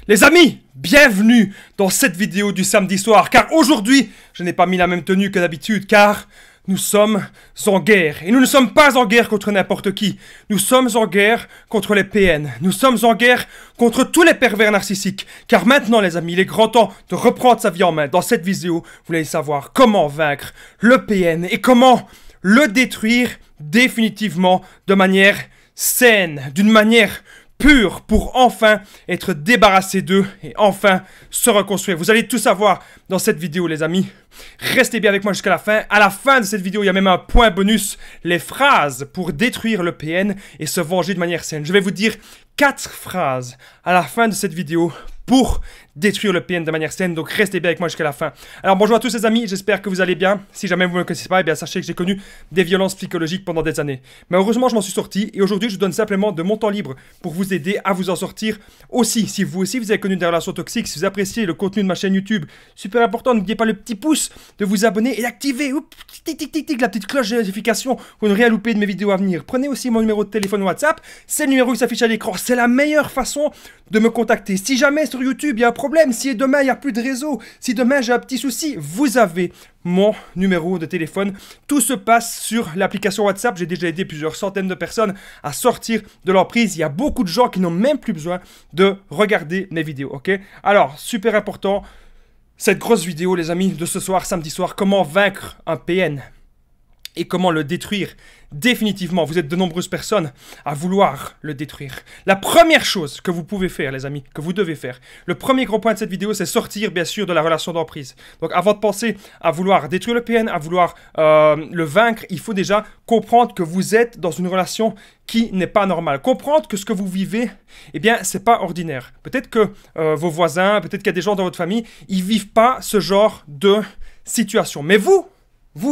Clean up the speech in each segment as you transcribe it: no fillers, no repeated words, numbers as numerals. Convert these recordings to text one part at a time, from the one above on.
Les amis, bienvenue dans cette vidéo du samedi soir, car aujourd'hui, je n'ai pas mis la même tenue que d'habitude, car nous sommes en guerre. Et nous ne sommes pas en guerre contre n'importe qui. Nous sommes en guerre contre les PN. Nous sommes en guerre contre tous les pervers narcissiques. Car maintenant, les amis, il est grand temps de reprendre sa vie en main. Dans cette vidéo, vous allez savoir comment vaincre le PN et comment le détruire définitivement de manière saine, d'une manière pur pour enfin être débarrassé d'eux et enfin se reconstruire. Vous allez tout savoir dans cette vidéo, les amis. Restez bien avec moi jusqu'à la fin. À la fin de cette vidéo, il y a même un point bonus, les phrases pour détruire le PN et se venger de manière saine. Je vais vous dire 4 phrases à la fin de cette vidéo pour détruire le PN de manière saine, donc restez bien avec moi jusqu'à la fin. Alors bonjour à tous les amis, j'espère que vous allez bien. Si jamais vous ne me connaissez pas, eh bien sachez que j'ai connu des violences psychologiques pendant des années. Mais heureusement je m'en suis sorti et aujourd'hui je vous donne simplement de mon temps libre pour vous aider à vous en sortir aussi. Si vous aussi vous avez connu des relations toxiques, si vous appréciez le contenu de ma chaîne YouTube, super important, n'oubliez pas le petit pouce, de vous abonner et d'activer la petite cloche de notification pour ne rien louper de mes vidéos à venir. Prenez aussi mon numéro de téléphone WhatsApp, c'est le numéro qui s'affiche à l'écran, c'est la meilleure façon de me contacter. Si jamais sur YouTube il y a un problème, si demain il n'y a plus de réseau, si demain j'ai un petit souci, vous avez mon numéro de téléphone. Tout se passe sur l'application WhatsApp. J'ai déjà aidé plusieurs centaines de personnes à sortir de l'emprise. Il y a beaucoup de gens qui n'ont même plus besoin de regarder mes vidéos, ok? Alors, super important, cette grosse vidéo, les amis, de ce soir, samedi soir, comment vaincre un PN et comment le détruire définitivement. Vous êtes de nombreuses personnes à vouloir le détruire. La première chose que vous pouvez faire, les amis, que vous devez faire, le premier gros point de cette vidéo, c'est sortir, bien sûr, de la relation d'emprise. Donc, avant de penser à vouloir détruire le PN, à vouloir le vaincre, il faut déjà comprendre que vous êtes dans une relation qui n'est pas normale. Comprendre que ce que vous vivez, eh bien, c'est pas ordinaire. Peut-être que vos voisins, peut-être qu'il y a des gens dans votre famille, ils vivent pas ce genre de situation. Mais vous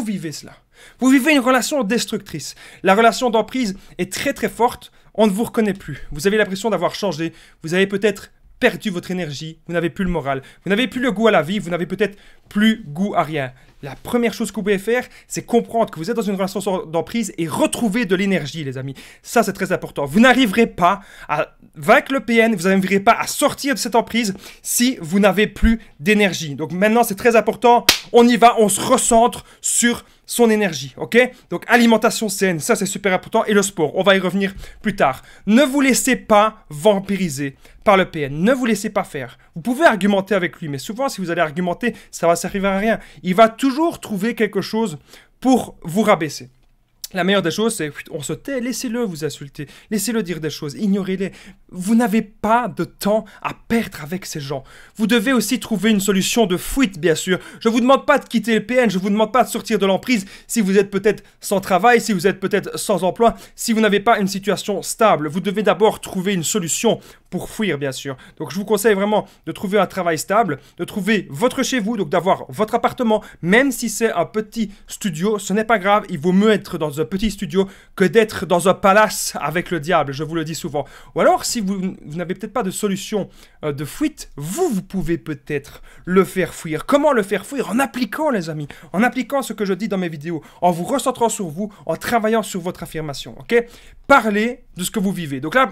vivez cela. Vous vivez une relation destructrice. La relation d'emprise est très très forte. On ne vous reconnaît plus. Vous avez l'impression d'avoir changé. Vous avez peut-être perdu votre énergie. Vous n'avez plus le moral. Vous n'avez plus le goût à la vie. Vous n'avez peut-être plus goût à rien. La première chose que vous pouvez faire, c'est comprendre que vous êtes dans une relation d'emprise et retrouver de l'énergie, les amis. Ça, c'est très important. Vous n'arriverez pas à vaincre le PN, vous n'arriverez pas à sortir de cette emprise si vous n'avez plus d'énergie. Donc maintenant, c'est très important. On y va, on se recentre sur son énergie, ok? Donc alimentation saine, ça c'est super important. Et le sport, on va y revenir plus tard. Ne vous laissez pas vampiriser par le PN. Ne vous laissez pas faire. Vous pouvez argumenter avec lui, mais souvent, si vous allez argumenter, ça va servir à rien. Il va toujours trouver quelque chose pour vous rabaisser. La meilleure des choses, c'est on se tait, laissez-le vous insulter, laissez-le dire des choses, ignorez-les. Vous n'avez pas de temps à perdre avec ces gens. Vous devez aussi trouver une solution de fuite, bien sûr. Je ne vous demande pas de quitter le PN, je ne vous demande pas de sortir de l'emprise si vous êtes peut-être sans travail, si vous êtes peut-être sans emploi, si vous n'avez pas une situation stable. Vous devez d'abord trouver une solution pour fuir, bien sûr. Donc je vous conseille vraiment de trouver un travail stable, de trouver votre chez vous, donc d'avoir votre appartement, même si c'est un petit studio, ce n'est pas grave, il vaut mieux être dans un petit studio que d'être dans un palace avec le diable, je vous le dis souvent. Ou alors, si vous n'avez peut-être pas de solution de fuite, vous pouvez peut-être le faire fuir. Comment le faire fuir? En appliquant, les amis, en appliquant ce que je dis dans mes vidéos, en vous recentrant sur vous, en travaillant sur votre affirmation, ok? Parlez de ce que vous vivez. Donc là,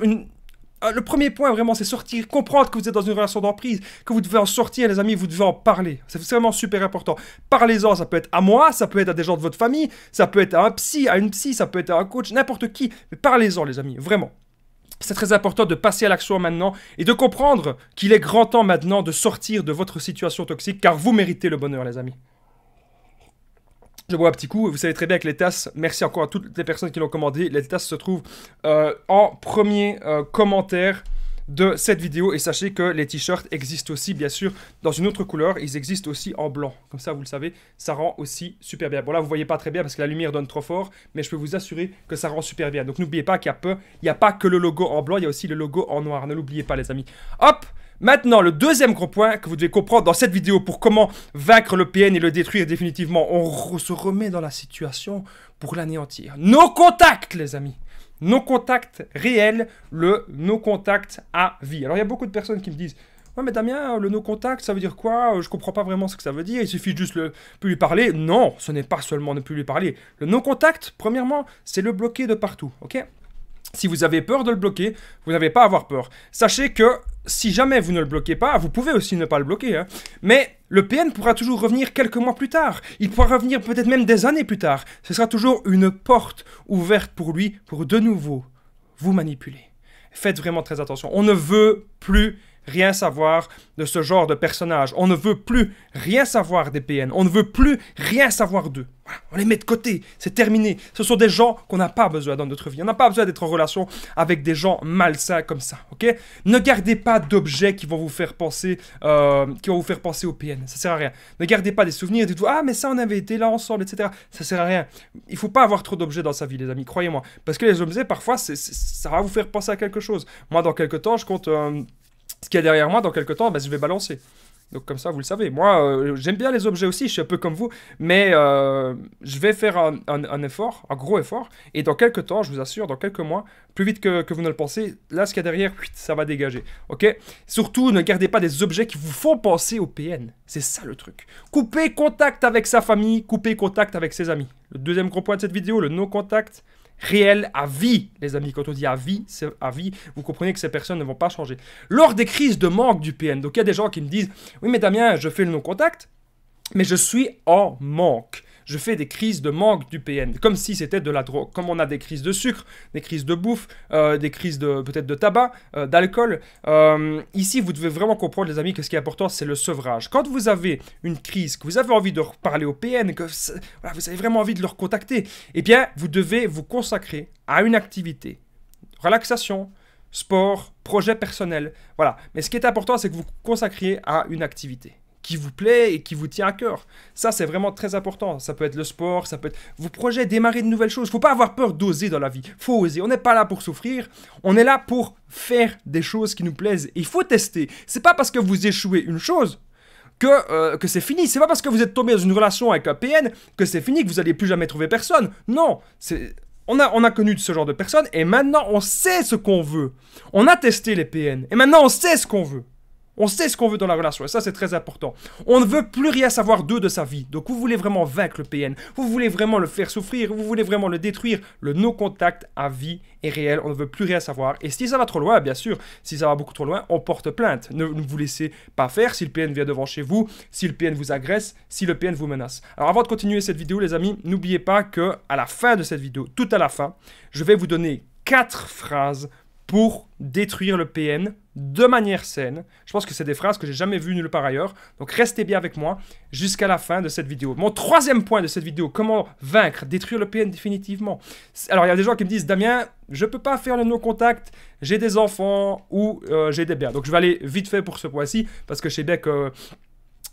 le premier point, vraiment, c'est sortir, comprendre que vous êtes dans une relation d'emprise, que vous devez en sortir, les amis, vous devez en parler. C'est vraiment super important. Parlez-en, ça peut être à moi, ça peut être à des gens de votre famille, ça peut être à un psy, à une psy, ça peut être à un coach, n'importe qui. Mais parlez-en, les amis, vraiment. C'est très important de passer à l'action maintenant et de comprendre qu'il est grand temps maintenant de sortir de votre situation toxique, car vous méritez le bonheur, les amis. Je bois un petit coup, vous savez très bien que les tasses, merci encore à toutes les personnes qui l'ont commandé, les tasses se trouvent en premier commentaire de cette vidéo et sachez que les t-shirts existent aussi bien sûr dans une autre couleur, ils existent aussi en blanc, comme ça vous le savez, ça rend aussi super bien. Bon là vous voyez pas très bien parce que la lumière donne trop fort, mais je peux vous assurer que ça rend super bien. Donc n'oubliez pas qu'il n'y a pas que le logo en blanc, il y a aussi le logo en noir, ne l'oubliez pas les amis. Hop! Maintenant, le deuxième gros point que vous devez comprendre dans cette vidéo pour comment vaincre le PN et le détruire définitivement, on se remet dans la situation pour l'anéantir. Nos contacts, les amis. Nos contacts réels, le no contact à vie. Alors, il y a beaucoup de personnes qui me disent « Ouais, mais Damien, le no contact, ça veut dire quoi? Je comprends pas vraiment ce que ça veut dire. Il suffit de juste plus lui parler. » Non, ce n'est pas seulement ne plus lui parler. Le no contact, premièrement, c'est le bloquer de partout, ok? Si vous avez peur de le bloquer, vous n'avez pas à avoir peur. Sachez que si jamais vous ne le bloquez pas, vous pouvez aussi ne pas le bloquer, hein, mais le PN pourra toujours revenir quelques mois plus tard. Il pourra revenir peut-être même des années plus tard. Ce sera toujours une porte ouverte pour lui pour de nouveau vous manipuler. Faites vraiment très attention. On ne veut plus rien savoir de ce genre de personnage. On ne veut plus rien savoir des PN. On ne veut plus rien savoir d'eux. Voilà, on les met de côté. C'est terminé. Ce sont des gens qu'on n'a pas besoin dans notre vie. On n'a pas besoin d'être en relation avec des gens malsains comme ça. Ok? Ne gardez pas d'objets qui vont vous faire penser, au PN. Ça sert à rien. Ne gardez pas des souvenirs. Dites-vous, ah mais ça on avait été là ensemble, etc. Ça sert à rien. Il faut pas avoir trop d'objets dans sa vie, les amis. Croyez-moi. Parce que les objets, parfois, ça va vous faire penser à quelque chose. Moi, dans quelques temps, je compte. Ce qu'il y a derrière moi, dans quelques temps, je vais balancer. Donc comme ça, vous le savez. Moi, j'aime bien les objets aussi, je suis un peu comme vous. Mais je vais faire un effort, un gros effort. Et dans quelques temps, je vous assure, dans quelques mois, plus vite que vous ne le pensez, là, ce qu'il y a derrière, ça va dégager. Ok? Surtout, ne gardez pas des objets qui vous font penser au PN. C'est ça le truc. Coupez contact avec sa famille, coupez contact avec ses amis. Le deuxième gros point de cette vidéo, le no-contact. Réel à vie, les amis. Quand on dit à vie, c'est à vie. Vous comprenez que ces personnes ne vont pas changer. Lors des crises de manque du PN, donc il y a des gens qui me disent « Oui, mais Damien, je fais le non-contact, mais je suis en manque. Je fais des crises de manque du PN, comme si c'était de la drogue. Comme on a des crises de sucre, des crises de bouffe, des crises peut-être de tabac, d'alcool. Ici, vous devez vraiment comprendre, les amis, que ce qui est important, c'est le sevrage. Quand vous avez une crise, que vous avez envie de reparler au PN, que voilà, vous avez vraiment envie de le recontacter, eh bien, vous devez vous consacrer à une activité. Relaxation, sport, projet personnel. Voilà. Mais ce qui est important, c'est que vous vous consacriez à une activité qui vous plaît et qui vous tient à cœur. Ça, c'est vraiment très important. Ça peut être le sport, ça peut être vos projets, démarrer de nouvelles choses. Il ne faut pas avoir peur d'oser dans la vie. Il faut oser. On n'est pas là pour souffrir. On est là pour faire des choses qui nous plaisent. Et il faut tester. C'est pas parce que vous échouez une chose que c'est fini. C'est pas parce que vous êtes tombé dans une relation avec un PN que c'est fini, que vous n'allez plus jamais trouver personne. Non, on a connu ce genre de personnes et maintenant on sait ce qu'on veut. On a testé les PN et maintenant on sait ce qu'on veut. On sait ce qu'on veut dans la relation, et ça c'est très important. On ne veut plus rien savoir d'eux de sa vie. Donc vous voulez vraiment vaincre le PN, vous voulez vraiment le faire souffrir, vous voulez vraiment le détruire. Le no-contact à vie est réel, on ne veut plus rien savoir. Et si ça va trop loin, bien sûr, si ça va beaucoup trop loin, on porte plainte. Ne vous laissez pas faire si le PN vient devant chez vous, si le PN vous agresse, si le PN vous menace. Alors avant de continuer cette vidéo, les amis, n'oubliez pas que à la fin de cette vidéo, tout à la fin, je vais vous donner 4 phrases pour détruire le PN de manière saine. Je pense que c'est des phrases que j'ai jamais vues nulle part ailleurs. Donc restez bien avec moi jusqu'à la fin de cette vidéo. Mon troisième point de cette vidéo, comment vaincre, détruire le PN définitivement. Alors il y a des gens qui me disent, Damien, je peux pas faire le no-contact, j'ai des enfants ou j'ai des biens. Donc je vais aller vite fait pour ce point-ci parce que je sais bien que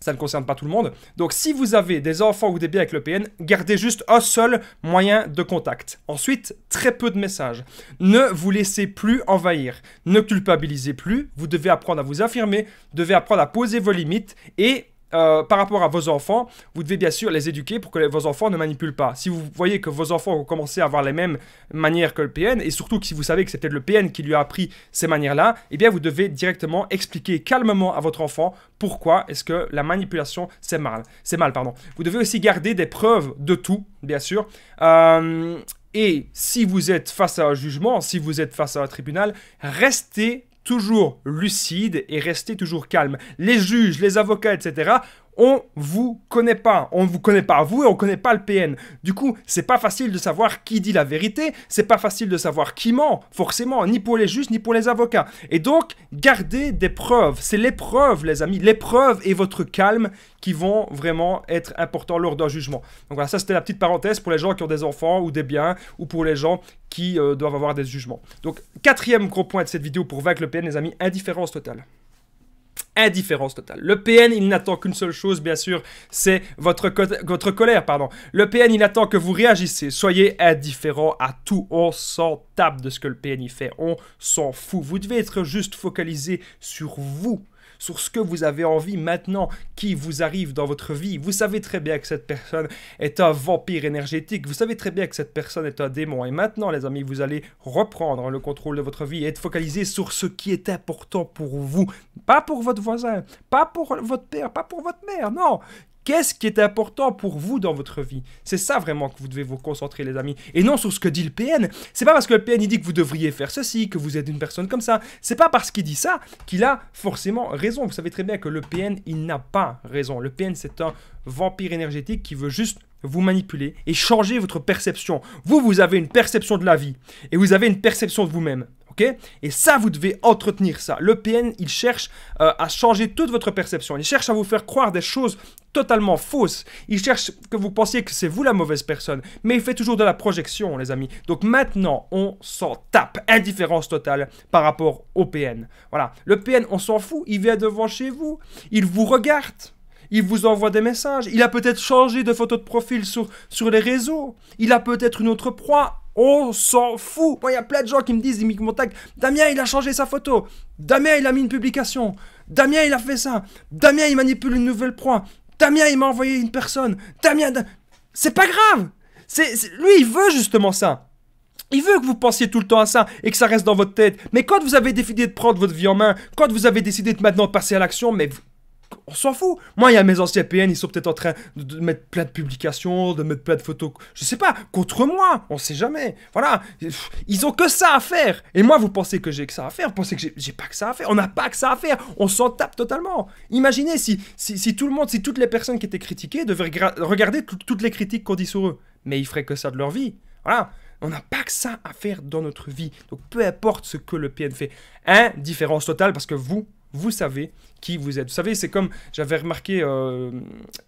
ça ne concerne pas tout le monde. Donc, si vous avez des enfants ou des biens avec le PN, gardez juste un seul moyen de contact. Ensuite, très peu de messages. Ne vous laissez plus envahir. Ne culpabilisez plus. Vous devez apprendre à vous affirmer, vous devez apprendre à poser vos limites et par rapport à vos enfants, vous devez bien sûr les éduquer pour que vos enfants ne manipulent pas. Si vous voyez que vos enfants ont commencé à avoir les mêmes manières que le PN, et surtout que si vous savez que c'est peut-être le PN qui lui a appris ces manières-là, eh bien vous devez directement expliquer calmement à votre enfant pourquoi est-ce que la manipulation c'est mal. Vous devez aussi garder des preuves de tout, bien sûr. Et si vous êtes face à un jugement, si vous êtes face à un tribunal, restez toujours lucide et restez toujours calme. Les juges, les avocats, etc., on vous connaît pas. On ne vous connaît pas vous et on ne connaît pas le PN. Du coup, c'est pas facile de savoir qui dit la vérité, c'est pas facile de savoir qui ment, forcément, ni pour les juges, ni pour les avocats. Et donc, gardez des preuves. C'est les preuves, les amis, les preuves et votre calme qui vont vraiment être importants lors d'un jugement. Donc voilà, ça c'était la petite parenthèse pour les gens qui ont des enfants ou des biens, ou pour les gens qui doivent avoir des jugements. Donc, quatrième gros point de cette vidéo pour vaincre le PN, les amis, indifférence totale. Indifférence totale. Le PN, il n'attend qu'une seule chose, bien sûr, c'est votre colère, pardon. Le PN, il attend que vous réagissez. Soyez indifférent à tout. On s'en tape de ce que le PN y fait. On s'en fout. Vous devez être juste focalisé sur vous, sur ce que vous avez envie maintenant, qui vous arrive dans votre vie. Vous savez très bien que cette personne est un vampire énergétique. Vous savez très bien que cette personne est un démon. Et maintenant, les amis, vous allez reprendre le contrôle de votre vie et être focalisé sur ce qui est important pour vous. Pas pour votre voisin, pas pour votre père, pas pour votre mère, non. Qu'est-ce qui est important pour vous dans votre vie? C'est ça vraiment que vous devez vous concentrer, les amis. Et non sur ce que dit le PN. C'est pas parce que le PN il dit que vous devriez faire ceci, que vous êtes une personne comme ça. C'est pas parce qu'il dit ça qu'il a forcément raison. Vous savez très bien que le PN, il n'a pas raison. Le PN, c'est un vampire énergétique qui veut juste vous manipuler et changer votre perception. Vous avez une perception de la vie et vous avez une perception de vous-même. Okay? Et ça, vous devez entretenir ça. Le PN, il cherche à changer toute votre perception. Il cherche à vous faire croire des choses totalement fausses. Il cherche que vous pensiez que c'est vous la mauvaise personne. Mais il fait toujours de la projection, les amis. Donc maintenant, on s'en tape. Indifférence totale par rapport au PN. Voilà. Le PN, on s'en fout. Il vient devant chez vous. Il vous regarde. Il vous envoie des messages. Il a peut-être changé de photo de profil sur les réseaux. Il a peut-être une autre proie. On s'en fout. Moi, il y a plein de gens qui me disent, ils me contactent. Damien, il a changé sa photo. Damien, il a mis une publication. Damien, il a fait ça. Damien, il manipule une nouvelle proie. Damien, il m'a envoyé une personne. Damien, c'est pas grave. Lui, il veut justement ça. Il veut que vous pensiez tout le temps à ça et que ça reste dans votre tête. Mais quand vous avez décidé de prendre votre vie en main, quand vous avez décidé de maintenant passer à l'action, mais on s'en fout. Moi, il y a mes anciens PN, ils sont peut-être en train de mettre plein de publications, de mettre plein de photos, je sais pas, contre moi, on sait jamais. Voilà, ils ont que ça à faire. Et moi, vous pensez que j'ai que ça à faire, vous pensez que j'ai pas que ça à faire. On n'a pas que ça à faire, on s'en tape totalement. Imaginez si tout le monde, si toutes les personnes qui étaient critiquées devaient regarder toutes les critiques qu'on dit sur eux. Mais ils feraient que ça de leur vie. Voilà. On n'a pas que ça à faire dans notre vie. Donc, peu importe ce que le PN fait. Indifférence totale parce que vous savez qui vous êtes. Vous savez, c'est comme, j'avais remarqué,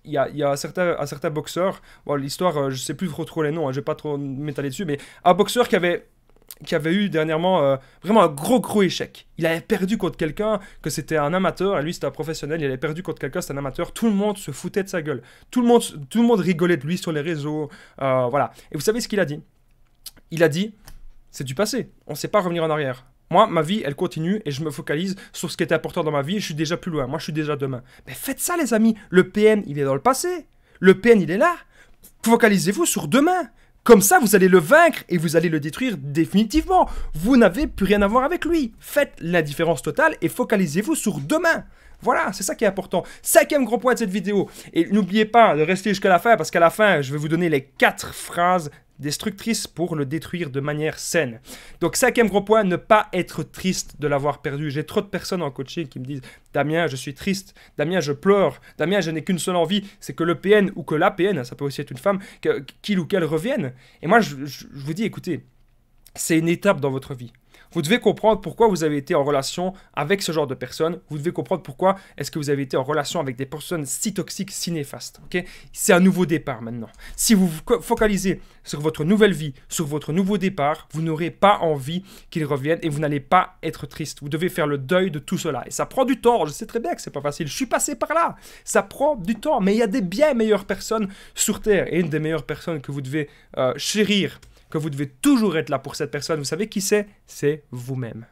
il y a un certain boxeur, bon, l'histoire, je ne sais plus trop les noms, hein, je ne vais pas trop m'étaler dessus, mais un boxeur qui avait eu dernièrement vraiment un gros échec. Il avait perdu contre quelqu'un, que c'était un amateur, et lui c'était un professionnel, il avait perdu contre quelqu'un, c'était un amateur, tout le monde se foutait de sa gueule. Tout le monde rigolait de lui sur les réseaux, voilà. Et vous savez ce qu'il a dit? Il a dit, c'est du passé, on ne sait pas revenir en arrière. Moi, ma vie, elle continue et je me focalise sur ce qui était important dans ma vie et je suis déjà plus loin. Moi, je suis déjà demain. Mais faites ça, les amis. Le PN, il est dans le passé. Le PN, il est là. Focalisez-vous sur demain. Comme ça, vous allez le vaincre et vous allez le détruire définitivement. Vous n'avez plus rien à voir avec lui. Faites l'indifférence totale et focalisez-vous sur demain. Voilà, c'est ça qui est important. 5e gros point de cette vidéo. Et n'oubliez pas de rester jusqu'à la fin parce qu'à la fin, je vais vous donner les 4 phrases destructrices pour le détruire de manière saine. Donc 5e gros point, ne pas être triste de l'avoir perdu. J'ai trop de personnes en coaching qui me disent « Damien, je suis triste. Damien, je pleure. Damien, je n'ai qu'une seule envie, c'est que le PN ou que la PN, ça peut aussi être une femme, qu'il ou qu'elle revienne. » Et moi, je vous dis, écoutez, c'est une étape dans votre vie. Vous devez comprendre pourquoi vous avez été en relation avec ce genre de personnes. Vous devez comprendre pourquoi est-ce que vous avez été en relation avec des personnes si toxiques, si néfastes. Okay? C'est un nouveau départ maintenant. Si vous vous focalisez sur votre nouvelle vie, sur votre nouveau départ, vous n'aurez pas envie qu'ils reviennent et vous n'allez pas être triste. Vous devez faire le deuil de tout cela. Et ça prend du temps. Je sais très bien que c'est pas facile. Je suis passé par là. Ça prend du temps. Mais il y a des bien meilleures personnes sur Terre. Et une des meilleures personnes que vous devez chérir, que vous devez toujours être là pour cette personne. Vous savez qui c'est? C'est vous-même.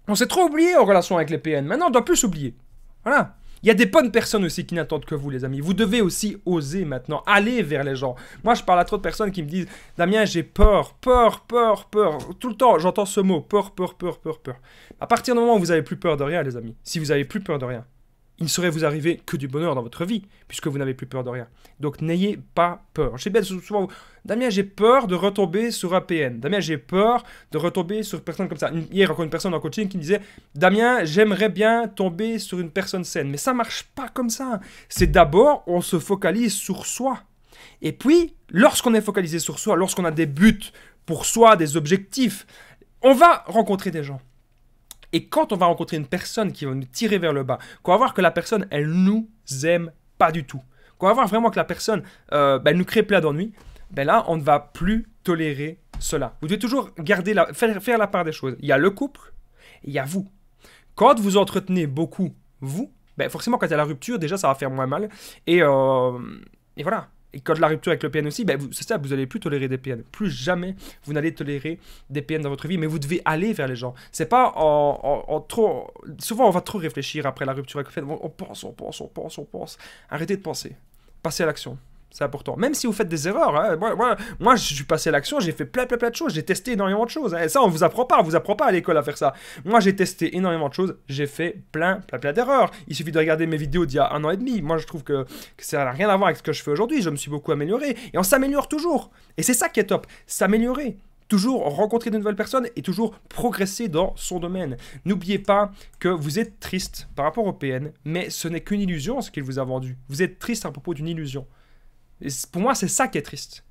On s'est trop oublié en relation avec les PN. Maintenant, on doit plus s'oublier. Voilà. Il y a des bonnes personnes aussi qui n'attendent que vous, les amis. Vous devez aussi oser maintenant, aller vers les gens. Moi, je parle à trop de personnes qui me disent « Damien, j'ai peur. Tout le temps, j'entends ce mot. Peur. À partir du moment où vous n'avez plus peur de rien, les amis, si vous n'avez plus peur de rien, il ne saurait vous arriver que du bonheur dans votre vie, puisque vous n'avez plus peur de rien. Donc, n'ayez pas peur. Je sais bien souvent, Damien, j'ai peur de retomber sur un PN. Damien, j'ai peur de retomber sur une personne comme ça. Hier, encore une personne en coaching qui me disait, Damien, j'aimerais bien tomber sur une personne saine. Mais ça ne marche pas comme ça. C'est d'abord, on se focalise sur soi. Et puis, lorsqu'on est focalisé sur soi, lorsqu'on a des buts pour soi, des objectifs, on va rencontrer des gens. Et quand on va rencontrer une personne qui va nous tirer vers le bas, qu'on va voir que la personne, elle nous aime pas du tout, qu'on va voir vraiment que la personne, elle nous crée plein d'ennuis, ben là, on ne va plus tolérer cela. Vous devez toujours garder faire la part des choses. Il y a le couple et il y a vous. Quand vous entretenez beaucoup vous, ben forcément, quand il y a la rupture, déjà, ça va faire moins mal. Et voilà. Et quand la rupture avec le PN aussi, ben c'est ça, vous n'allez plus tolérer des PN. Plus jamais, vous n'allez tolérer des PN dans votre vie. Mais vous devez aller vers les gens. C'est pas en trop... Souvent, on va trop réfléchir après la rupture avec le PN. On pense. Arrêtez de penser. Passez à l'action. C'est important. Même si vous faites des erreurs. Hein. Moi, je suis passé à l'action, j'ai fait plein de choses. J'ai testé énormément de choses. Hein. Et ça, on vous apprend pas. On vous apprend pas à l'école à faire ça. Moi, j'ai testé énormément de choses. J'ai fait plein d'erreurs. Il suffit de regarder mes vidéos d'il y a 1 an et demi. Moi, je trouve que ça n'a rien à voir avec ce que je fais aujourd'hui. Je me suis beaucoup amélioré. Et on s'améliore toujours. Et c'est ça qui est top. S'améliorer. Toujours rencontrer de nouvelles personnes et toujours progresser dans son domaine. N'oubliez pas que vous êtes triste par rapport au PN, mais ce n'est qu'une illusion ce qu'il vous a vendu. Vous êtes triste à propos d'une illusion. Et pour moi, c'est ça qui est triste.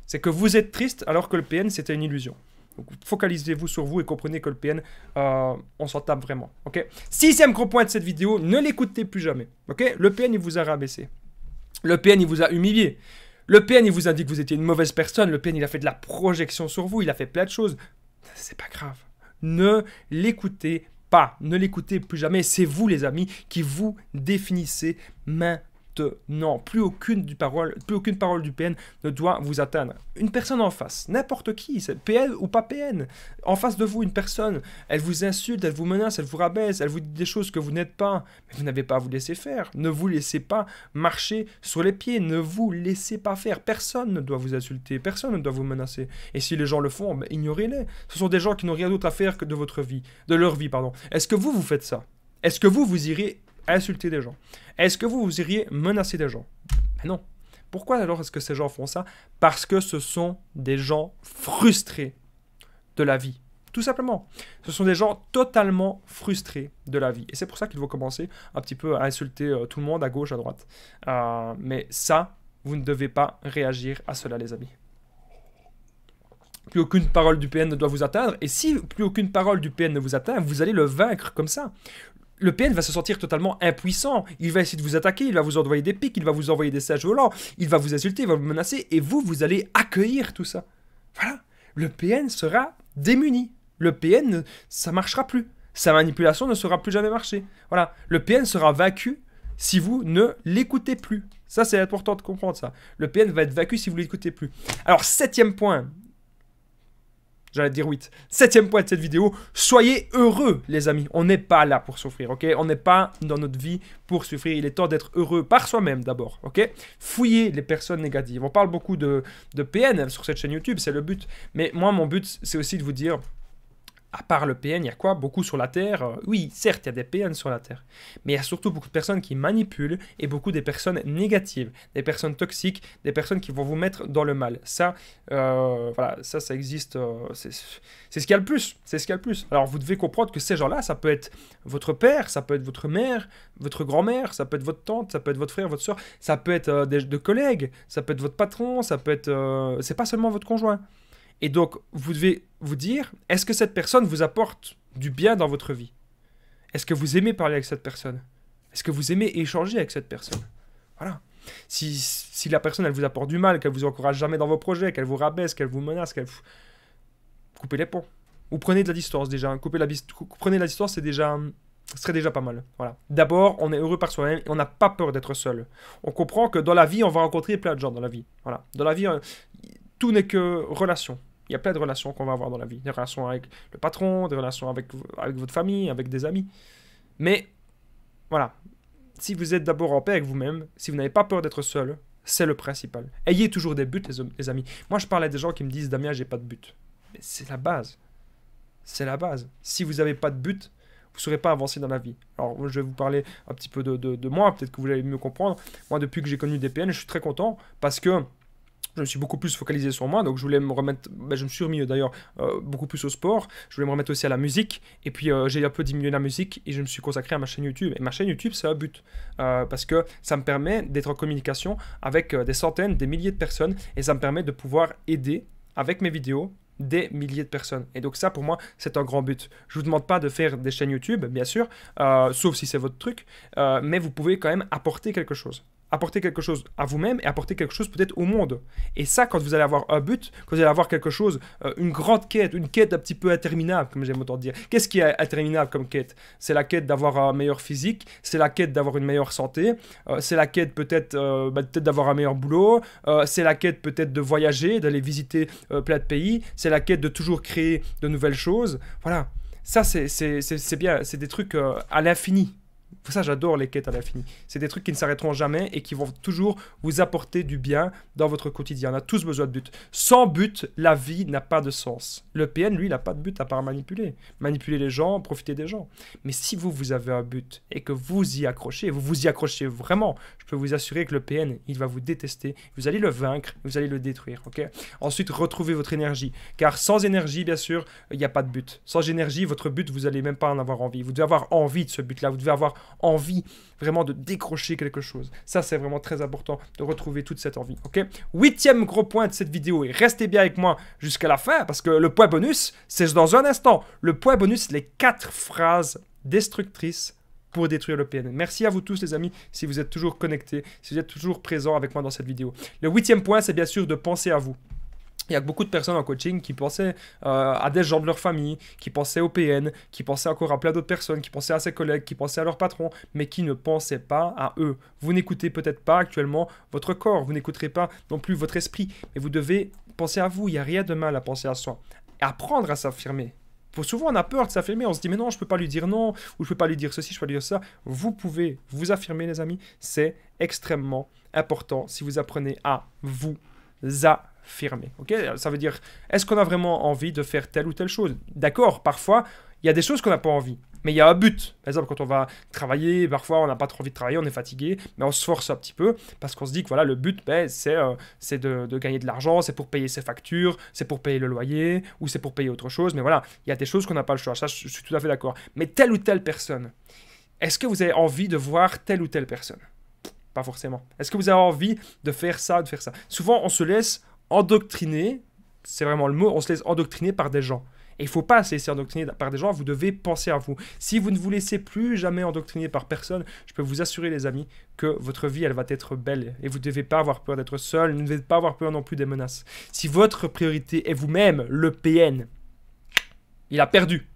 C'est que vous êtes triste alors que le PN, c'était une illusion. Donc, focalisez-vous sur vous et comprenez que le PN, on s'en tape vraiment. Okay. 6e gros point de cette vidéo, ne l'écoutez plus jamais. Okay. Le PN, il vous a rabaissé. Le PN, il vous a humilié. Le PN, il vous a dit que vous étiez une mauvaise personne. Le PN, il a fait de la projection sur vous. Il a fait plein de choses. C'est pas grave. Ne l'écoutez pas. Ne l'écoutez plus jamais. C'est vous, les amis, qui vous définissez maintenant. Plus aucune parole du PN ne doit vous atteindre. Une personne en face, n'importe qui, c'est PN ou pas PN, en face de vous, une personne, elle vous insulte, elle vous menace, elle vous rabaisse, elle vous dit des choses que vous n'êtes pas, mais vous n'avez pas à vous laisser faire. Ne vous laissez pas marcher sur les pieds, ne vous laissez pas faire. Personne ne doit vous insulter, personne ne doit vous menacer. Et si les gens le font, ben, ignorez-les. Ce sont des gens qui n'ont rien d'autre à faire que de leur vie. Est-ce que vous faites ça? Est-ce que vous iriez insulter des gens? Est-ce que vous iriez menacer des gens? Ben non. Pourquoi alors est-ce que ces gens font ça? Parce que ce sont des gens frustrés de la vie. Tout simplement. Ce sont des gens totalement frustrés de la vie. Et c'est pour ça qu'ils vont commencer un petit peu à insulter tout le monde à gauche, à droite. Mais ça, vous ne devez pas réagir à cela, les amis. Plus aucune parole du PN ne doit vous atteindre. Et si plus aucune parole du PN ne vous atteint, vous allez le vaincre comme ça. Le PN va se sentir totalement impuissant. Il va essayer de vous attaquer, il va vous envoyer des pics, il va vous envoyer des sages volants, il va vous insulter, il va vous menacer, et vous allez accueillir tout ça. Voilà. Le PN sera démuni. Le PN, ça ne marchera plus. Sa manipulation ne sera plus jamais marcher. Voilà. Le PN sera vaincu si vous ne l'écoutez plus. Ça, c'est important de comprendre ça. Le PN va être vaincu si vous ne l'écoutez plus. Alors, 7e point. J'allais dire 8. 7e point de cette vidéo, soyez heureux, les amis. On n'est pas là pour souffrir, ok? On n'est pas dans notre vie pour souffrir. Il est temps d'être heureux par soi-même d'abord, ok? Fouillez les personnes négatives. On parle beaucoup de PN sur cette chaîne YouTube, c'est le but. Mais moi, mon but, c'est aussi de vous dire... À part le PN, il y a quoi? Beaucoup sur la Terre. Oui, certes, il y a des PN sur la Terre. Mais il y a surtout beaucoup de personnes qui manipulent et beaucoup des personnes négatives, des personnes toxiques, des personnes qui vont vous mettre dans le mal. Ça, voilà, ça existe. C'est ce qu'il y a le plus. C'est ce qu'il y a le plus. Alors, vous devez comprendre que ces gens-là, ça peut être votre père, ça peut être votre mère, votre grand-mère, ça peut être votre tante, ça peut être votre frère, votre soeur, ça peut être des collègues, ça peut être votre patron, ça peut être... c'est pas seulement votre conjoint. Et donc, vous devez vous dire, est-ce que cette personne vous apporte du bien dans votre vie? Est-ce que vous aimez parler avec cette personne? Est-ce que vous aimez échanger avec cette personne? Voilà. Si la personne, elle vous apporte du mal, qu'elle vous encourage jamais dans vos projets, qu'elle vous rabaisse, qu'elle vous menace, coupez les ponts. Ou prenez de la distance déjà. Prenez de la distance, ce serait déjà pas mal. Voilà. D'abord, on est heureux par soi-même et on n'a pas peur d'être seul. On comprend que dans la vie, on va rencontrer plein de gens dans la vie. Voilà. Dans la vie, tout n'est que relation. Il y a plein de relations qu'on va avoir dans la vie. Des relations avec le patron, des relations avec votre famille, avec des amis. Mais, voilà. Si vous êtes d'abord en paix avec vous-même, si vous n'avez pas peur d'être seul, c'est le principal. Ayez toujours des buts, les amis. Moi, je parle à des gens qui me disent « Damien, j'ai pas de but ». Mais c'est la base. C'est la base. Si vous n'avez pas de but, vous ne saurez pas avancer dans la vie. Alors, je vais vous parler un petit peu de moi. Peut-être que vous allez mieux comprendre. Moi, depuis que j'ai connu des PN, je suis très content parce que je me suis beaucoup plus focalisé sur moi, donc je voulais me remettre, je me suis remis d'ailleurs beaucoup plus au sport, je voulais me remettre aussi à la musique, et puis j'ai un peu diminué la musique, et je me suis consacré à ma chaîne YouTube. Et ma chaîne YouTube, c'est un but, parce que ça me permet d'être en communication avec des centaines, des milliers de personnes, et ça me permet de pouvoir aider, avec mes vidéos, des milliers de personnes. Et donc ça, pour moi, c'est un grand but. Je ne vous demande pas de faire des chaînes YouTube, bien sûr, sauf si c'est votre truc, mais vous pouvez quand même apporter quelque chose. Apporter quelque chose à vous-même et apporter quelque chose peut-être au monde. Et ça, quand vous allez avoir un but, quand vous allez avoir quelque chose, une grande quête, une quête un petit peu interminable, comme j'aime autant dire. Qu'est-ce qui est interminable comme quête? C'est la quête d'avoir un meilleur physique, c'est la quête d'avoir une meilleure santé, c'est la quête peut-être d'avoir un meilleur boulot, c'est la quête peut-être de voyager, d'aller visiter plein de pays, c'est la quête de toujours créer de nouvelles choses. Voilà, ça c'est bien, c'est des trucs à l'infini. Ça, j'adore les quêtes à l'infini. C'est des trucs qui ne s'arrêteront jamais et qui vont toujours vous apporter du bien dans votre quotidien. On a tous besoin de but. Sans but, la vie n'a pas de sens. Le PN, lui, il n'a pas de but à part manipuler. Manipuler les gens, profiter des gens. Mais si vous avez un but et que vous y accrochez, vous vous y accrochez vraiment, je peux vous assurer que le PN, il va vous détester. Vous allez le vaincre, vous allez le détruire. Ok. Ensuite, retrouvez votre énergie. Car sans énergie, bien sûr, il n'y a pas de but. Sans énergie, votre but, vous n'allez même pas en avoir envie. Vous devez avoir envie de ce but-là. Vous devez avoir envie vraiment de décrocher quelque chose. Ça, c'est vraiment très important de retrouver toute cette envie. Ok. 8e gros point de cette vidéo. Et restez bien avec moi jusqu'à la fin parce que le point bonus, c'est dans un instant. Le point bonus, les 4 phrases destructrices pour détruire le PN. Merci à vous tous les amis, si vous êtes toujours connectés, si vous êtes toujours présents avec moi dans cette vidéo. Le 8e point, c'est bien sûr de penser à vous. Il y a beaucoup de personnes en coaching qui pensaient à des gens de leur famille, qui pensaient au PN, qui pensaient encore à plein d'autres personnes, qui pensaient à ses collègues, qui pensaient à leur patron, mais qui ne pensaient pas à eux. Vous n'écoutez peut-être pas actuellement votre corps, vous n'écouterez pas non plus votre esprit, mais vous devez penser à vous. Il n'y a rien de mal à penser à soi. Apprendre à s'affirmer. Souvent, on a peur de s'affirmer, on se dit mais non, je ne peux pas lui dire non, ou je ne peux pas lui dire ceci, je ne peux pas lui dire ça. Vous pouvez vous affirmer les amis, c'est extrêmement important si vous apprenez à vous affirmer. Ok, ça veut dire, est-ce qu'on a vraiment envie de faire telle ou telle chose? D'accord, parfois, il y a des choses qu'on n'a pas envie, mais il y a un but. Par exemple, quand on va travailler, parfois, on n'a pas trop envie de travailler, on est fatigué, mais on se force un petit peu, parce qu'on se dit que voilà, le but, ben, c'est de gagner de l'argent, c'est pour payer ses factures, c'est pour payer le loyer, ou c'est pour payer autre chose, mais voilà, il y a des choses qu'on n'a pas le choix, ça, je suis tout à fait d'accord. Mais telle ou telle personne, est-ce que vous avez envie de voir telle ou telle personne? Pas forcément. Est-ce que vous avez envie de faire ça, de faire ça? Souvent, on se laisse endoctriner, c'est vraiment le mot, on se laisse endoctriner par des gens. Et il ne faut pas se laisser endoctriner par des gens, vous devez penser à vous. Si vous ne vous laissez plus jamais endoctriner par personne, je peux vous assurer les amis que votre vie, elle va être belle. Et vous ne devez pas avoir peur d'être seul, vous ne devez pas avoir peur non plus des menaces. Si votre priorité est vous-même, le PN, il a perdu.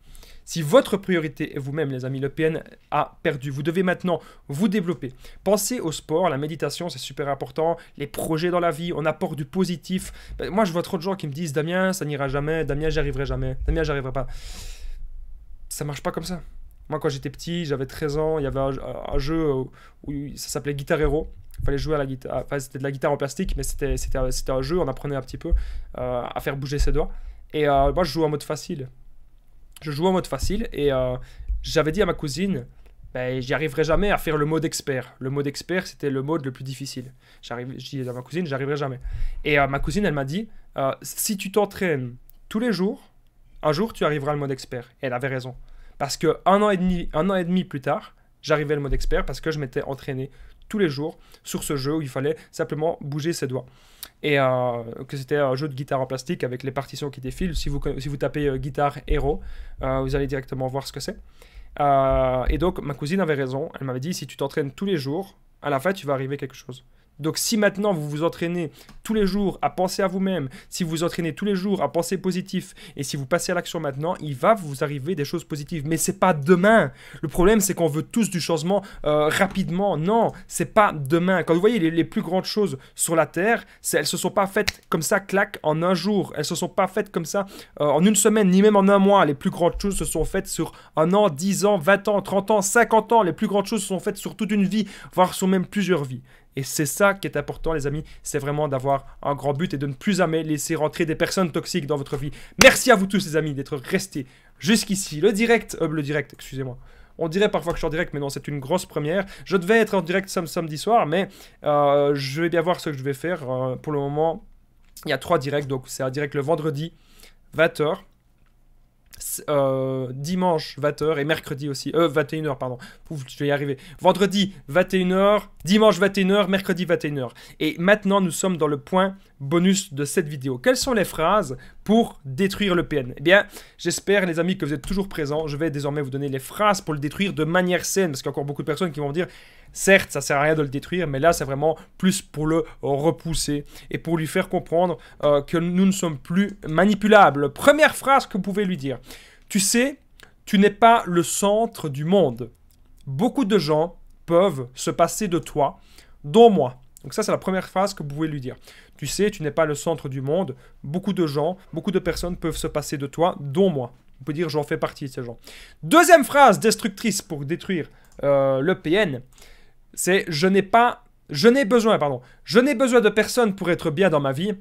Si votre priorité est vous-même, les amis, le PN a perdu. Vous devez maintenant vous développer. Pensez au sport, la méditation, c'est super important. Les projets dans la vie, on apporte du positif. Moi, je vois trop de gens qui me disent « Damien, ça n'ira jamais. Damien, j'y arriverai jamais. Damien, j'y arriverai pas. » Ça marche pas comme ça. Moi, quand j'étais petit, j'avais 13 ans, il y avait un jeu où ça s'appelait Guitar Hero. Il fallait jouer à la guitare. Enfin, c'était de la guitare en plastique, mais c'était un jeu. On apprenait un petit peu à faire bouger ses doigts. Et moi, je joue en mode facile. Je jouais en mode facile et j'avais dit à ma cousine, ben, j'y arriverai jamais à faire le mode expert. Le mode expert, c'était le mode le plus difficile. Je dis à ma cousine, j'y arriverai jamais. Et ma cousine, elle m'a dit, si tu t'entraînes tous les jours, un jour, tu arriveras au mode expert. Et elle avait raison. Parce que un an et demi plus tard, j'arrivais au mode expert parce que je m'étais entraîné tous les jours sur ce jeu où il fallait simplement bouger ses doigts. Et que c'était un jeu de guitare en plastique avec les partitions qui défilent. Si vous tapez Guitar Hero, vous allez directement voir ce que c'est. Et donc, ma cousine avait raison. Elle m'avait dit, si tu t'entraînes tous les jours, à la fin, tu vas arriver à quelque chose. Donc, si maintenant, vous vous entraînez tous les jours à penser à vous-même, si vous vous entraînez tous les jours à penser positif, et si vous passez à l'action maintenant, il va vous arriver des choses positives. Mais c'est pas demain. Le problème, c'est qu'on veut tous du changement rapidement. Non, c'est pas demain. Quand vous voyez les plus grandes choses sur la Terre, elles se sont pas faites comme ça, clac, en un jour. Elles se sont pas faites comme ça en une semaine, ni même en un mois. Les plus grandes choses se sont faites sur un an, 10 ans, 20 ans, 30 ans, 50 ans. Les plus grandes choses se sont faites sur toute une vie, voire sur même plusieurs vies. Et c'est ça qui est important, les amis, c'est vraiment d'avoir un grand but et de ne plus jamais laisser rentrer des personnes toxiques dans votre vie. Merci à vous tous, les amis, d'être restés jusqu'ici. Le direct, excusez-moi. On dirait parfois que je suis en direct, mais non, c'est une grosse première. Je devais être en direct samedi soir, mais je vais bien voir ce que je vais faire. Pour le moment, il y a 3 directs, donc c'est un direct le vendredi, 20h. Dimanche 20h et mercredi aussi 21h pardon. Ouf, je vais y arriver. Vendredi 21h, dimanche 21h, mercredi 21h. Et maintenant nous sommes dans le point bonus de cette vidéo. Quelles sont les phrases pour détruire le PN? Eh bien, j'espère les amis que vous êtes toujours présents. Je vais désormais vous donner les phrases pour le détruire de manière saine, parce qu'il y a encore beaucoup de personnes qui vont me dire certes, ça sert à rien de le détruire, mais là, c'est vraiment plus pour le repousser et pour lui faire comprendre que nous ne sommes plus manipulables. Première phrase que vous pouvez lui dire. Tu sais, tu n'es pas le centre du monde. Beaucoup de gens peuvent se passer de toi, dont moi. Donc ça, c'est la première phrase que vous pouvez lui dire. Tu sais, tu n'es pas le centre du monde. Beaucoup de gens, beaucoup de personnes peuvent se passer de toi, dont moi. Vous pouvez dire, j'en fais partie de ces gens. Deuxième phrase destructrice pour détruire le PN, c'est je n'ai besoin de personne pour être bien dans ma vie.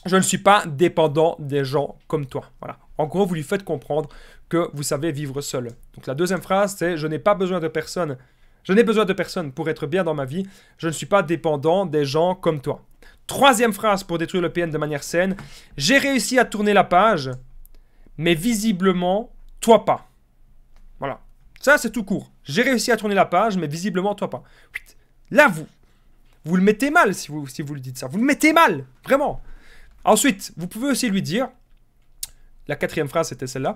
Je ne suis pas dépendant des gens comme toi. Voilà. En gros, vous lui faites comprendre que vous savez vivre seul. Donc la deuxième phrase, c'est je n'ai pas besoin de personne. Je n'ai besoin de personne pour être bien dans ma vie. Je ne suis pas dépendant des gens comme toi. Troisième phrase pour détruire le PN de manière saine. J'ai réussi à tourner la page, mais visiblement, toi pas. Voilà. Ça, c'est tout court. J'ai réussi à tourner la page, mais visiblement, toi pas. Là, vous le mettez mal si vous le dites ça. Vous le mettez mal. Vraiment. Ensuite, vous pouvez aussi lui dire, la quatrième phrase c'était celle-là,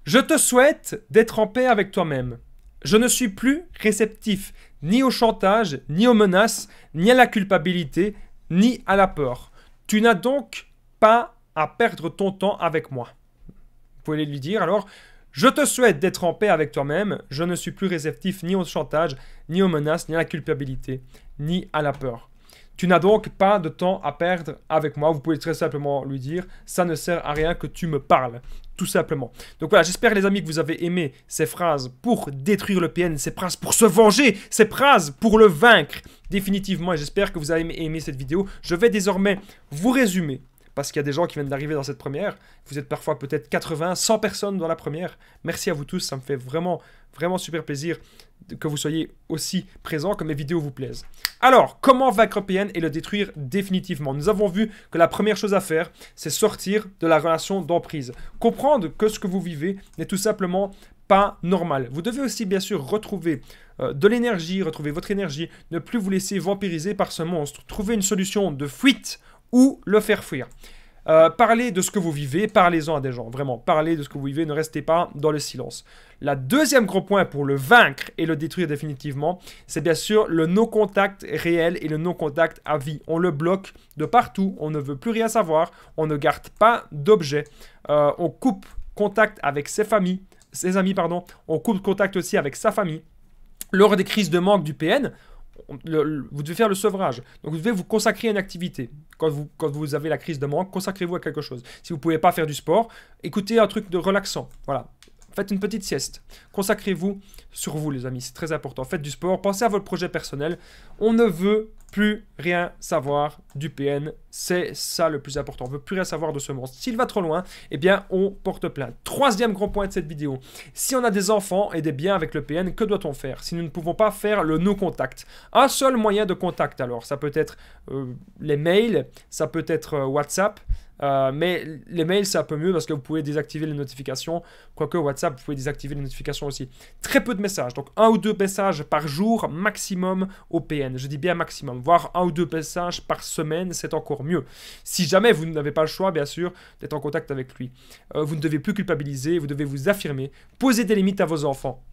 je te souhaite d'être en paix avec toi-même. Je ne suis plus réceptif ni au chantage, ni aux menaces, ni à la culpabilité, ni à la peur. Tu n'as donc pas à perdre ton temps avec moi. Vous pouvez lui dire alors, je te souhaite d'être en paix avec toi-même. Je ne suis plus réceptif ni au chantage, ni aux menaces, ni à la culpabilité, ni à la peur. Tu n'as donc pas de temps à perdre avec moi. Vous pouvez très simplement lui dire, ça ne sert à rien que tu me parles. Tout simplement. Donc voilà, j'espère les amis que vous avez aimé ces phrases pour détruire le PN, ces phrases pour se venger, ces phrases pour le vaincre définitivement. Et j'espère que vous avez aimé cette vidéo. Je vais désormais vous résumer. Parce qu'il y a des gens qui viennent d'arriver dans cette première. Vous êtes parfois peut-être 80, 100 personnes dans la première. Merci à vous tous, ça me fait vraiment, vraiment super plaisir que vous soyez aussi présents, que mes vidéos vous plaisent. Alors, comment vaincre PN et le détruire définitivement? Nous avons vu que la première chose à faire, c'est sortir de la relation d'emprise. Comprendre que ce que vous vivez n'est tout simplement pas normal. Vous devez aussi bien sûr retrouver de l'énergie, retrouver votre énergie, ne plus vous laisser vampiriser par ce monstre. Trouver une solution de fuite ou le faire fuir. Parlez de ce que vous vivez, parlez-en à des gens, vraiment, parlez de ce que vous vivez, ne restez pas dans le silence. La deuxième gros point pour le vaincre et le détruire définitivement, c'est bien sûr le no-contact réel et le no-contact à vie. On le bloque de partout, on ne veut plus rien savoir, on ne garde pas d'objets, on coupe contact avec ses amis, on coupe contact aussi avec sa famille. Lors des crises de manque du PN, vous devez faire le sevrage. Donc vous devez vous consacrer à une activité. Quand vous avez la crise de manque, consacrez-vous à quelque chose. Si vous ne pouvez pas faire du sport, écoutez un truc de relaxant. Voilà. Faites une petite sieste. Consacrez-vous sur vous, les amis. C'est très important. Faites du sport. Pensez à votre projet personnel. On ne veut plus rien savoir du PN. C'est ça le plus important. On ne veut plus rien savoir de ce monstre. S'il va trop loin, eh bien, on porte plainte. Troisième grand point de cette vidéo. Si on a des enfants et des biens avec le PN, que doit-on faire si nous ne pouvons pas faire le no-contact? Un seul moyen de contact, alors. Ça peut être les mails, ça peut être WhatsApp. Mais les mails, c'est un peu mieux parce que vous pouvez désactiver les notifications. Quoique WhatsApp, vous pouvez désactiver les notifications aussi. Très peu de messages. Donc, 1 ou 2 messages par jour maximum au PN. Je dis bien maximum. Voire 1 ou 2 messages par semaine, c'est encore mieux. Si jamais vous n'avez pas le choix, bien sûr, d'être en contact avec lui. Vous ne devez plus culpabiliser, vous devez vous affirmer. Posez des limites à vos enfants.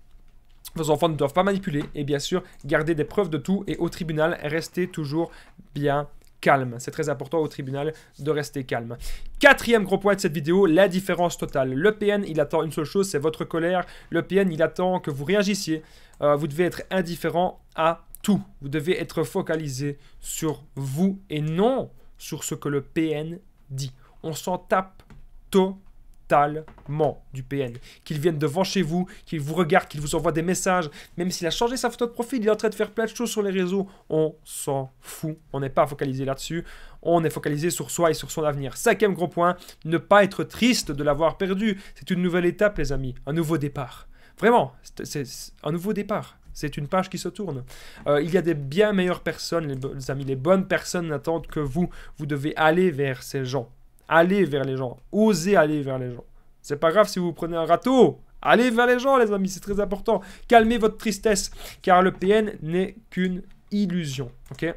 Vos enfants ne doivent pas manipuler. Et bien sûr, garder des preuves de tout. Et au tribunal, restez toujours bien calme. C'est très important au tribunal de rester calme. Quatrième gros point de cette vidéo, l'indifférence totale. Le PN, il attend une seule chose, c'est votre colère. Le PN, il attend que vous réagissiez. Vous devez être indifférent à tout. Vous devez être focalisé sur vous et non sur ce que le PN dit. On s'en tape totalement du PN. Qu'il vienne devant chez vous, qu'il vous regarde, qu'il vous envoie des messages, même s'il a changé sa photo de profil, il est en train de faire plein de choses sur les réseaux, on s'en fout. On n'est pas focalisé là-dessus, on est focalisé sur soi et sur son avenir. Cinquième gros point, ne pas être triste de l'avoir perdu. C'est une nouvelle étape, les amis, un nouveau départ. Vraiment, c'est un nouveau départ. C'est une page qui se tourne. Il y a des bien meilleures personnes, les amis, les bonnes personnes n'attendent que vous. Vous devez aller vers ces gens. Allez vers les gens. Osez aller vers les gens. C'est pas grave si vous prenez un râteau. Allez vers les gens, les amis. C'est très important. Calmez votre tristesse. Car le PN n'est qu'une illusion. Ok ?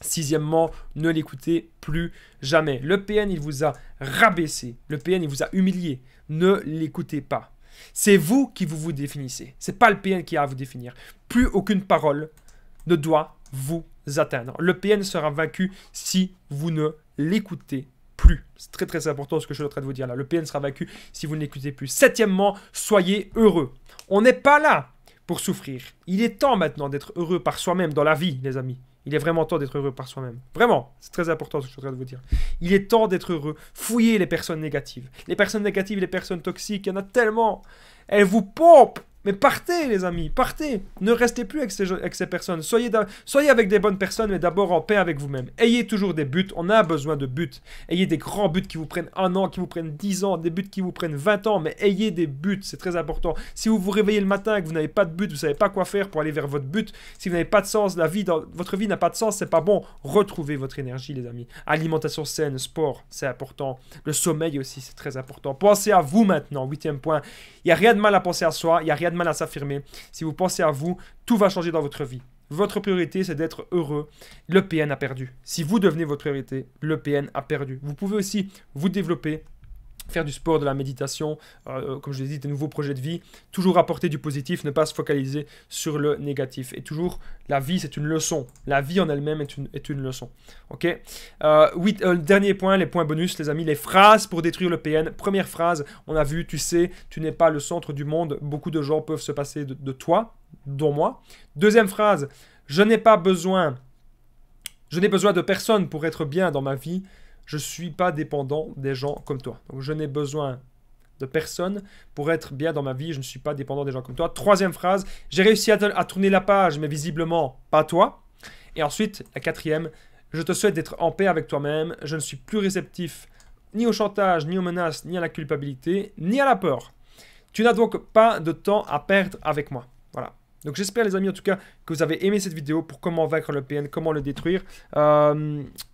Sixièmement, ne l'écoutez plus jamais. Le PN, il vous a rabaissé. Le PN, il vous a humilié. Ne l'écoutez pas. C'est vous qui vous définissez. C'est pas le PN qui a à vous définir. Plus aucune parole ne doit vous atteindre. Le PN sera vaincu si vous ne l'écoutez plus. C'est très très important ce que je suis en train de vous dire là. Le PN sera vaincu si vous ne l'écoutez plus. Septièmement, soyez heureux. On n'est pas là pour souffrir. Il est temps maintenant d'être heureux par soi-même dans la vie, les amis. Il est vraiment temps d'être heureux par soi-même. Vraiment, c'est très important ce que je suis en train de vous dire. Il est temps d'être heureux. Fouillez les personnes négatives. Les personnes négatives, les personnes toxiques, il y en a tellement. Elles vous pompent Mais partez, les amis, partez. Ne restez plus avec ces personnes. Soyez avec des bonnes personnes, mais d'abord en paix avec vous-même. Ayez toujours des buts. On a besoin de buts. Ayez des grands buts qui vous prennent 1 an, qui vous prennent 10 ans, des buts qui vous prennent 20 ans, mais ayez des buts. C'est très important. Si vous vous réveillez le matin et que vous n'avez pas de but, vous ne savez pas quoi faire pour aller vers votre but, si vous n'avez pas de sens, votre vie n'a pas de sens, c'est pas bon. Retrouvez votre énergie, les amis. Alimentation saine, sport, c'est important. Le sommeil aussi, c'est très important. Pensez à vous maintenant, 8e point. Il n'y a rien de mal à penser à soi, il n'y a rien de mal à s'affirmer. Si vous pensez à vous, tout va changer dans votre vie. Votre priorité, c'est d'être heureux. Le PN a perdu. Si vous devenez votre priorité, le PN a perdu. Vous pouvez aussi vous développer, faire du sport, de la méditation, comme je l'ai dit, des nouveaux projets de vie, toujours apporter du positif, ne pas se focaliser sur le négatif. Et toujours, la vie, c'est une leçon. La vie en elle-même est une leçon. Ok. Dernier point, les points bonus, les amis, les phrases pour détruire le PN. Première phrase, on a vu, tu sais, tu n'es pas le centre du monde. Beaucoup de gens peuvent se passer de toi, dont moi. Deuxième phrase, je n'ai besoin de personne pour être bien dans ma vie. Je ne suis pas dépendant des gens comme toi. Donc, je n'ai besoin de personne pour être bien dans ma vie. Je ne suis pas dépendant des gens comme toi. Troisième phrase, j'ai réussi à tourner la page, mais visiblement, pas toi. Et ensuite, la quatrième, je te souhaite d'être en paix avec toi-même. Je ne suis plus réceptif ni au chantage, ni aux menaces, ni à la culpabilité, ni à la peur. Tu n'as donc pas de temps à perdre avec moi. Voilà. Donc j'espère les amis en tout cas que vous avez aimé cette vidéo pour comment vaincre le PN, comment le détruire.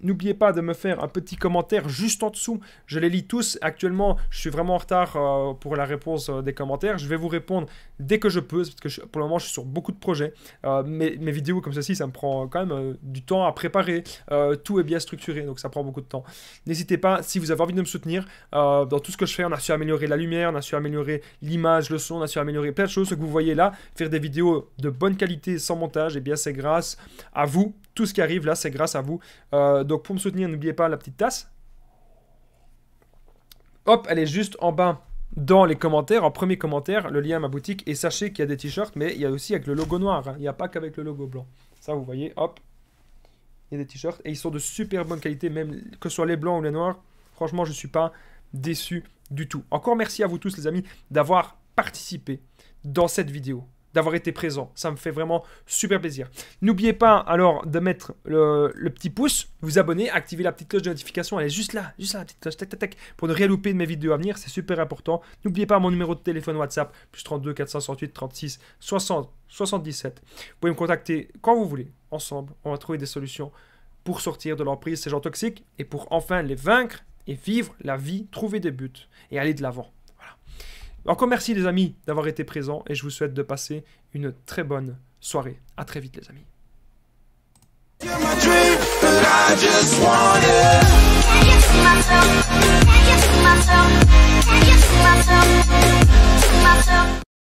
N'oubliez pas de me faire un petit commentaire juste en dessous. Je les lis tous. Actuellement je suis vraiment en retard pour la réponse des commentaires. Je vais vous répondre dès que je peux parce que pour le moment je suis sur beaucoup de projets. Mes vidéos comme ceci ça me prend quand même du temps à préparer. Tout est bien structuré donc ça prend beaucoup de temps. N'hésitez pas si vous avez envie de me soutenir dans tout ce que je fais. On a su améliorer la lumière, on a su améliorer l'image, le son, on a su améliorer plein de choses. Ce que vous voyez là, faire des vidéos de bonne qualité sans montage, et bien c'est grâce à vous. Tout ce qui arrive là, c'est grâce à vous. Donc pour me soutenir, n'oubliez pas la petite tasse. Hop, elle est juste en bas dans les commentaires, en premier commentaire, le lien à ma boutique. Et sachez qu'il y a des t-shirts, mais il y a aussi avec le logo noir. Hein. Il n'y a pas qu'avec le logo blanc. Ça, vous voyez, hop. Il y a des t-shirts et ils sont de super bonne qualité, même que ce soit les blancs ou les noirs. Franchement, je ne suis pas déçu du tout. Encore merci à vous tous les amis d'avoir participé dans cette vidéo, d'avoir été présent. Ça me fait vraiment super plaisir. N'oubliez pas alors de mettre le petit pouce, vous abonner, activer la petite cloche de notification. Elle est juste là, la petite cloche, tac, tac, tac, pour ne rien louper de mes vidéos à venir. C'est super important. N'oubliez pas mon numéro de téléphone WhatsApp, plus 32 468 36 60 77. Vous pouvez me contacter quand vous voulez. Ensemble, on va trouver des solutions pour sortir de l'emprise ces gens toxiques et pour enfin les vaincre et vivre la vie, trouver des buts et aller de l'avant. Encore merci les amis d'avoir été présents et je vous souhaite de passer une très bonne soirée. À très vite les amis.